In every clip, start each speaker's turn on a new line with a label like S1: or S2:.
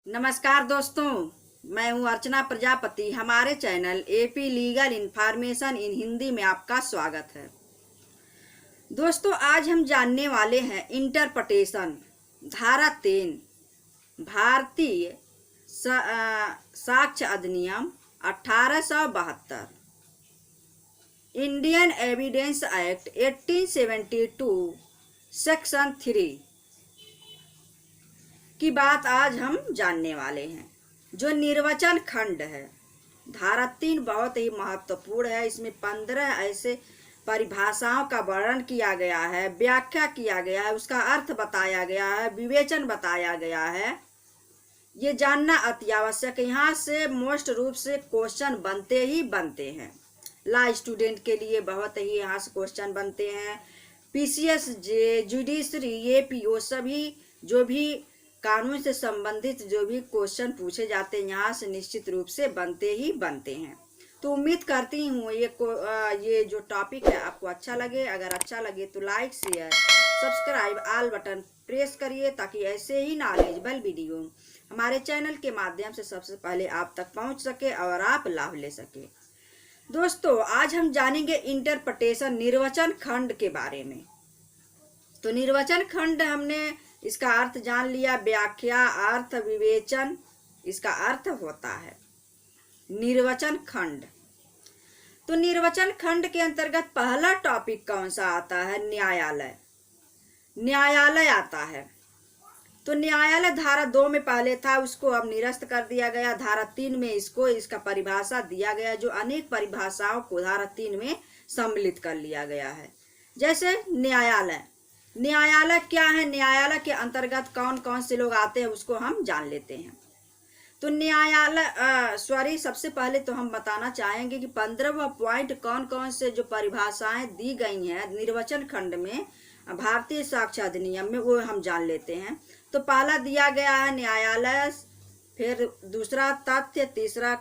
S1: नमस्कार दोस्तों, मैं हूं अर्चना प्रजापति। हमारे channel AP legal information in Hindi में आपका स्वागत है। दोस्तों, आज हम जानने वाले हैं इंटरप्रिटेशन धारा 3 भारतीय साक्ष्य अधिनियम 1872, इंडियन एविडेंस एक्ट 1872 सेक्शन 3 की बात आज हम जानने वाले हैं। जो निर्वचन खंड है, धारा 3 बहुत ही महत्वपूर्ण है। इसमें 15 ऐसे परिभाषाओं का वर्णन किया गया है, व्याख्या किया गया है, उसका अर्थ बताया गया है, विवेचन बताया गया है। ये जानना अति आवश्यक है। यहाँ से मोस्ट रूप से क्वेश्चन बनते ही बनते हैं। लॉ स्टूडेंट के लिए बहुत ही यहाँ से क्वेश्चन बनते हैं। पीसीएस, जुडिशरी, एपीओ, सभी जो भी कानून से संबंधित जो भी क्वेश्चन पूछे जाते हैं यहाँ से निश्चित रूप से बनते ही बनते हैं। तो उम्मीद करती हूँ ये जो टॉपिक है आपको अच्छा लगे। अगर अच्छा लगे तो like, share, subscribe, all button press करिए ताकि ऐसे ही नॉलेजेबल वीडियो हमारे चैनल के माध्यम से सबसे पहले आप तक पहुँच सके और आप लाभ ले सके। दोस्तों, आज हम जानेंगे इंटरप्रिटेशन निर्वचन खंड के बारे में। तो निर्वचन खंड हमने इसका अर्थ जान लिया, व्याख्या, अर्थ, विवेचन इसका अर्थ होता है निर्वचन खंड। तो निर्वचन खंड के अंतर्गत पहला टॉपिक कौन सा आता है? न्यायालय। न्यायालय आता है। तो न्यायालय धारा 2 में पहले था, उसको अब निरस्त कर दिया गया। धारा 3 में इसका परिभाषा दिया गया, जो अनेक परिभाषाओं को धारा 3 में सम्मिलित कर लिया गया है। जैसे न्यायालय, न्यायालय क्या है? न्यायालय के अंतर्गत कौन कौन से लोग आते हैं उसको हम जान लेते हैं। तो न्यायालय सबसे पहले तो हम बताना चाहेंगे कि 15वां पॉइंट कौन कौन से जो परिभाषाएं दी गई हैं निर्वचन खंड में भारतीय साक्ष्य अधिनियम में, वो हम जान लेते हैं। तो पहला दिया गया है न्यायालय, फिर दूसरा तथ्य, तीसरा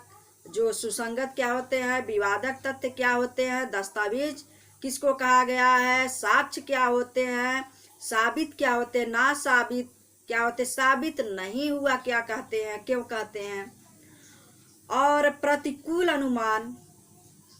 S1: जो सुसंगत क्या होते हैं, विवादक तथ्य क्या होते हैं, दस्तावेज किसको कहा गया है, साक्ष्य क्या होते हैं, साबित क्या होते हैं, ना साबित क्या होते, साबित नहीं हुआ क्या कहते हैं, क्यों कहते हैं, और प्रतिकूल अनुमान,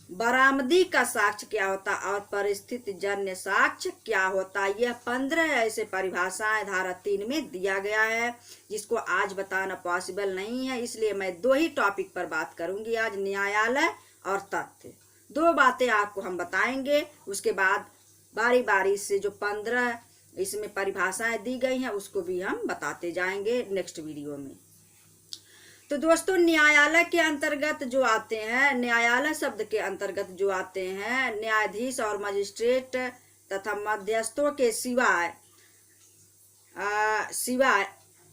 S1: बरामदी का साक्ष्य क्या होता और परिस्थिति जन्य साक्ष्य क्या होता। यह 15 ऐसे परिभाषाएं धारा 3 में दिया गया है, जिसको आज बताना पॉसिबल नहीं है। इसलिए मैं 2 ही टॉपिक पर बात करूंगी आज, न्यायालय और तथ्य। 2 बातें आपको हम बताएंगे, उसके बाद बारी बारी से जो 15 इसमें परिभाषाएं दी गई हैं उसको भी हम बताते जाएंगे नेक्स्ट वीडियो में। तो दोस्तों, न्यायालय के अंतर्गत जो आते हैं, न्यायालय शब्द के अंतर्गत जो आते हैं, न्यायाधीश और मजिस्ट्रेट तथा मध्यस्थों के सिवाय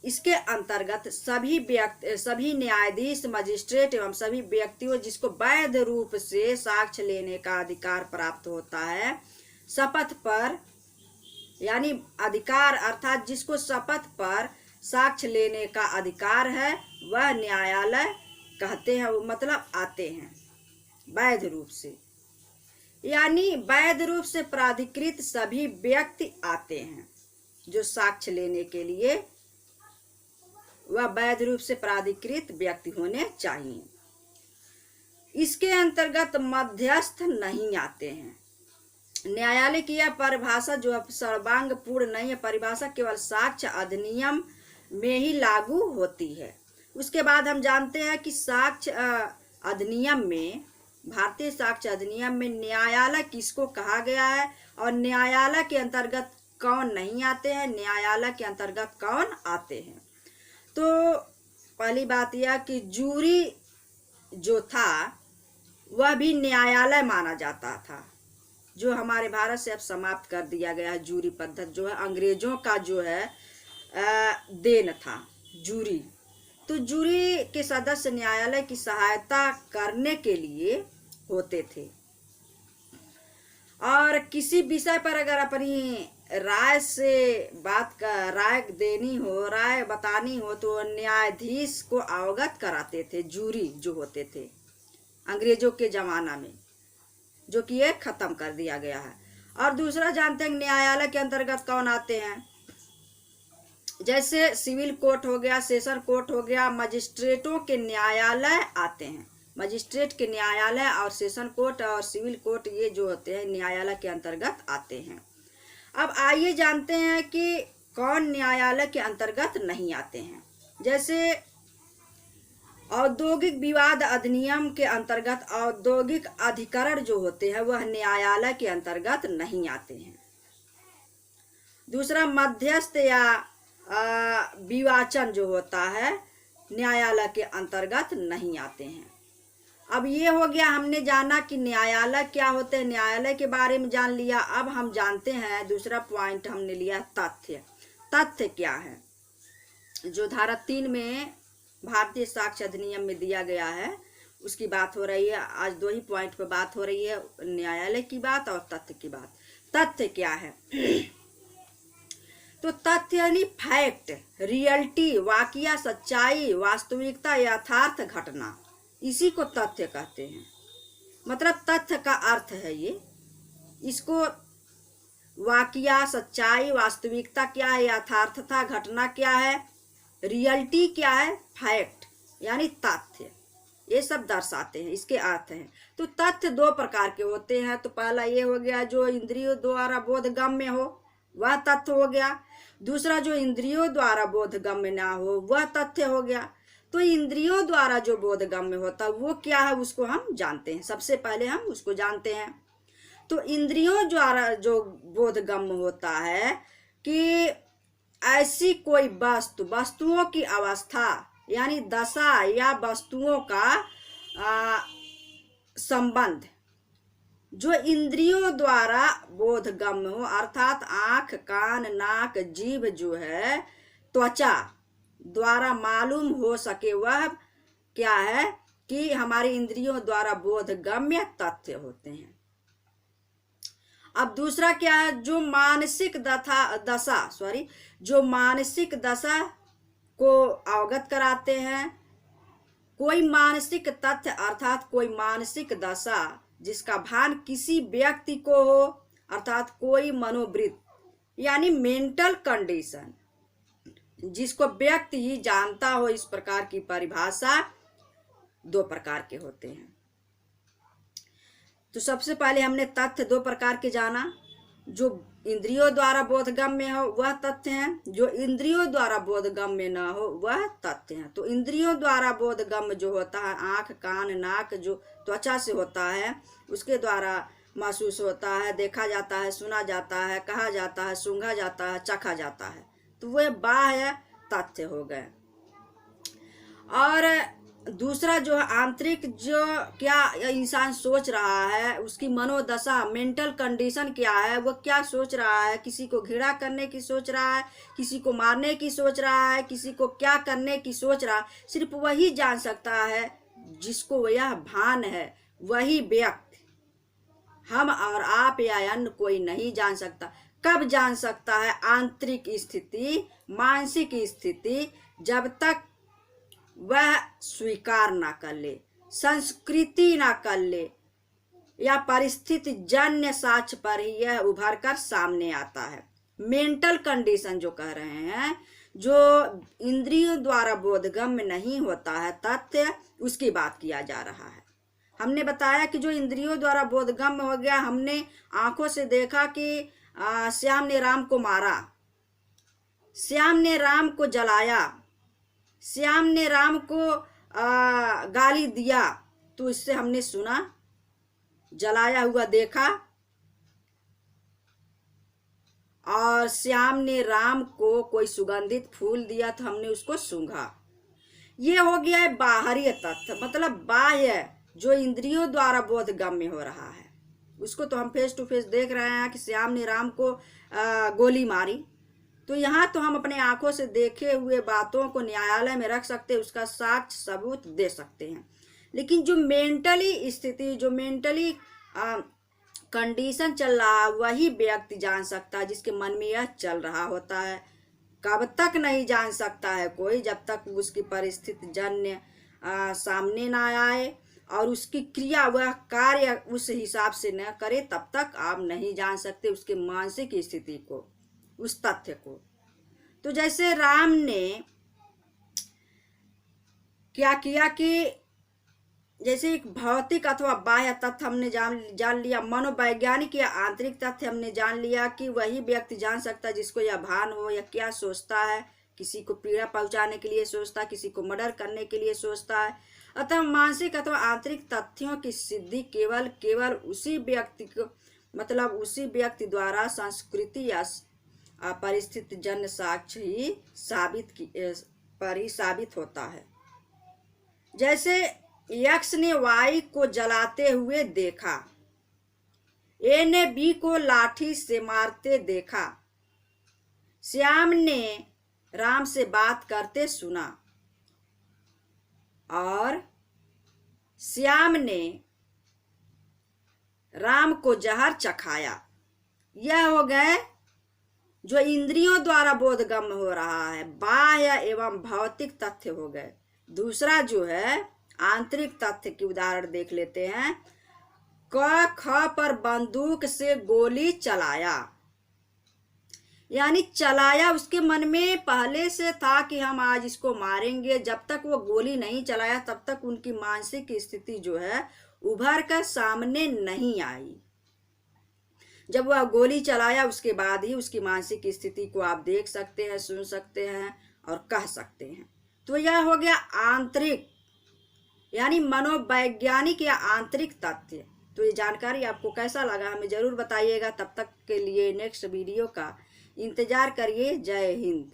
S1: इसके अंतर्गत सभी न्यायाधीश, मजिस्ट्रेट एवं सभी व्यक्तियों जिसको वैध रूप से साक्ष्य लेने का अधिकार प्राप्त होता है, शपथ पर यानी अधिकार अर्थात जिसको शपथ पर साक्ष्य लेने का अधिकार है, वह न्यायालय कहते हैं। मतलब आते हैं वैध रूप से, यानी वैध रूप से प्राधिकृत सभी व्यक्ति आते हैं जो साक्ष्य लेने के लिए, वह वैध रूप से प्राधिकृत व्यक्ति होने चाहिए। इसके अंतर्गत मध्यस्थ नहीं आते हैं। न्यायालय की यह परिभाषा जो सर्वांग पूर्ण नहीं है, परिभाषा केवल साक्ष्य अधिनियम में ही लागू होती है। उसके बाद हम जानते हैं कि साक्ष्य अधिनियम में, भारतीय साक्ष्य अधिनियम में न्यायालय किसको कहा गया है और न्यायालय के अंतर्गत कौन नहीं आते हैं, न्यायालय के अंतर्गत कौन आते हैं। तो पहली बात यह कि जूरी जो था वह भी न्यायालय माना जाता था, जो हमारे भारत से अब समाप्त कर दिया गया है। जूरी पद्धति जो है अंग्रेजों का जो है देन था जूरी। तो जूरी के सदस्य न्यायालय की सहायता करने के लिए होते थे और किसी विषय पर अगर अपनी राय देनी हो, राय बतानी हो, तो न्यायाधीश को अवगत कराते थे। जूरी जो होते थे अंग्रेजों के जमाना में, जो कि ये खत्म कर दिया गया है। और दूसरा जानते हैं न्यायालय के अंतर्गत कौन आते हैं, जैसे सिविल कोर्ट हो गया, सेशन कोर्ट हो गया, मजिस्ट्रेटों के न्यायालय आते हैं। मजिस्ट्रेट के न्यायालय और सेशन कोर्ट और सिविल कोर्ट ये जो होते हैं न्यायालय के अंतर्गत आते हैं। अब आइए जानते हैं कि कौन न्यायालय के अंतर्गत नहीं आते हैं। जैसे औद्योगिक विवाद अधिनियम के अंतर्गत औद्योगिक अधिकरण जो होते हैं वह न्यायालय के अंतर्गत नहीं आते हैं। दूसरा, मध्यस्थ या विवाचन जो होता है न्यायालय के अंतर्गत नहीं आते हैं। अब ये हो गया, हमने जाना कि न्यायालय क्या होते हैं, न्यायालय के बारे में जान लिया। अब हम जानते हैं दूसरा पॉइंट हमने लिया तथ्य। तथ्य क्या है? जो धारा 3 में भारतीय साक्ष्य अधिनियम में दिया गया है उसकी बात हो रही है। आज दो ही पॉइंट पर बात हो रही है, न्यायालय की बात और तथ्य की बात। तथ्य क्या है? तो तथ्य यानी फैक्ट, रियलिटी, वाकया, सच्चाई, वास्तविकता, यथार्थ घटना, इसी को तथ्य कहते हैं। मतलब तथ्य का अर्थ है ये। इसको वाकया, सच्चाई, वास्तविकता क्या है, यथार्थता, घटना क्या है, रियलिटी क्या है, फैक्ट यानी तथ्य, ये सब दर्शाते हैं, इसके अर्थ हैं। तो तथ्य दो प्रकार के होते हैं। तो पहला ये हो गया जो इंद्रियों द्वारा बोधगम्य हो वह तथ्य हो गया। दूसरा जो इंद्रियों द्वारा बोधगम्य ना हो वह तथ्य हो गया। तो इंद्रियों द्वारा जो बोधगम्य होता है वो क्या है उसको हम जानते हैं। सबसे पहले हम उसको जानते हैं। तो इंद्रियों द्वारा जो बोधगम्य होता है कि ऐसी कोई वस्तुओं की अवस्था यानी दशा या वस्तुओं का संबंध जो इंद्रियों द्वारा बोधगम्य हो, अर्थात आंख, कान, नाक, जीभ जो है, त्वचा द्वारा मालूम हो सके, वह क्या है कि हमारी इंद्रियों द्वारा बोधगम्य तथ्य होते हैं। अब दूसरा क्या है? जो मानसिक दशा को अवगत कराते हैं। कोई मानसिक तथ्य अर्थात कोई मानसिक दशा जिसका भान किसी व्यक्ति को हो, अर्थात कोई मनोवृत्ति यानी मेंटल कंडीशन जिसको व्यक्ति ही जानता हो, इस प्रकार की परिभाषा दो प्रकार के होते हैं। तो सबसे पहले हमने तथ्य दो प्रकार के जाना। जो इंद्रियों द्वारा बोधगम्य हो वह तथ्य है, जो इंद्रियों द्वारा बोधगम्य न हो वह तथ्य है। तो इंद्रियों द्वारा बोधगम्य जो होता है आंख, कान, नाक, जो त्वचा से होता है, उसके द्वारा महसूस होता है, देखा जाता है, सुना जाता है, कहा जाता है, सूंघा जाता है, चखा जाता है, तो वह बाह्य तथ्य हो गए। और दूसरा जो है आंतरिक, जो क्या इंसान सोच रहा है, उसकी मनोदशा, मेंटल कंडीशन क्या है, वो क्या सोच रहा है, किसी को घृणा करने की सोच रहा है, किसी को मारने की सोच रहा है, किसी को क्या करने की सोच रहा है, सिर्फ वही जान सकता है जिसको यह भान है, वही व्यक्ति, हम और आप या अन्य कोई नहीं जान सकता। कब जान सकता है? आंतरिक स्थिति, मानसिक स्थिति, जब तक वह स्वीकार ना कर ले, संस्कृति ना कर ले, या परिस्थिति जन्य साक्ष्य पर ही यह उभर कर सामने आता है। मेंटल कंडीशन जो कह रहे हैं, जो इंद्रियों द्वारा बोधगम्य नहीं होता है तथ्य, उसकी बात किया जा रहा है। हमने बताया कि जो इंद्रियों द्वारा बोधगम्य हो गया, हमने आंखों से देखा कि श्याम ने राम को मारा, श्याम ने राम को जलाया, श्याम ने राम को गाली दिया, तो इससे हमने सुना, जलाया हुआ देखा, और श्याम ने राम को कोई सुगंधित फूल दिया तो हमने उसको सूंघा। ये हो गया है बाहरी तथ्य, मतलब बाह्य, जो इंद्रियों द्वारा बोधगम्य हो रहा है, उसको तो हम फेस टू फेस देख रहे हैं कि श्याम ने राम को गोली मारी। तो यहाँ तो हम अपने आंखों से देखे हुए बातों को न्यायालय में रख सकते हैं, उसका साक्ष्य सबूत दे सकते हैं। लेकिन जो मेंटली स्थिति, जो मेंटली कंडीशन चल रहा है, वही व्यक्ति जान सकता है जिसके मन में यह चल रहा होता है। कब तक नहीं जान सकता है कोई? जब तक उसकी परिस्थिति जन्य सामने ना आए और उसकी क्रिया, वह कार्य उस हिसाब से न करे, तब तक आप नहीं जान सकते उसके मानसिक स्थिति को, उस तथ्य को। तो जैसे राम ने क्या किया कि जैसे एक भौतिक अथवा बाह्य तथ्य हमने जान लिया, मनोवैज्ञानिक या आंतरिक तथ्य हमने जान लिया कि वही व्यक्ति जान सकता है जिसको यह भान हो या क्या सोचता है। किसी को पीड़ा पहुंचाने के लिए सोचता है, किसी को मर्डर करने के लिए सोचता है। अतः मानसिक अथवा आंतरिक तथ्यों की सिद्धि केवल उसी व्यक्ति को मतलब उसी व्यक्ति द्वारा संस्कृति या परिस्थिति जन्य साक्ष्य ही साबित होता है। जैसे यक्ष ने वाई को जलाते हुए देखा, ए ने बी को लाठी से मारते देखा, श्याम ने राम से बात करते सुना और श्याम ने राम को जहर चखाया। यह हो गए जो इंद्रियों द्वारा बोधगम्य हो रहा है, बाह्य एवं भौतिक तथ्य हो गए। दूसरा जो है आंतरिक तथ्य की उदाहरण देख लेते हैं। क ख पर बंदूक से गोली चलाया, यानी चलाया उसके मन में पहले से था कि हम आज इसको मारेंगे। जब तक वो गोली नहीं चलाया तब तक उनकी मानसिक स्थिति जो है उभर कर सामने नहीं आई। जब वह गोली चलाया उसके बाद ही उसकी मानसिक स्थिति को आप देख सकते हैं, सुन सकते हैं और कह सकते हैं। तो यह हो गया आंतरिक यानी मनोवैज्ञानिक या आंतरिक तथ्य। तो ये जानकारी आपको कैसा लगा हमें जरूर बताइएगा। तब तक के लिए नेक्स्ट वीडियो का इंतजार करिए। जय हिंद।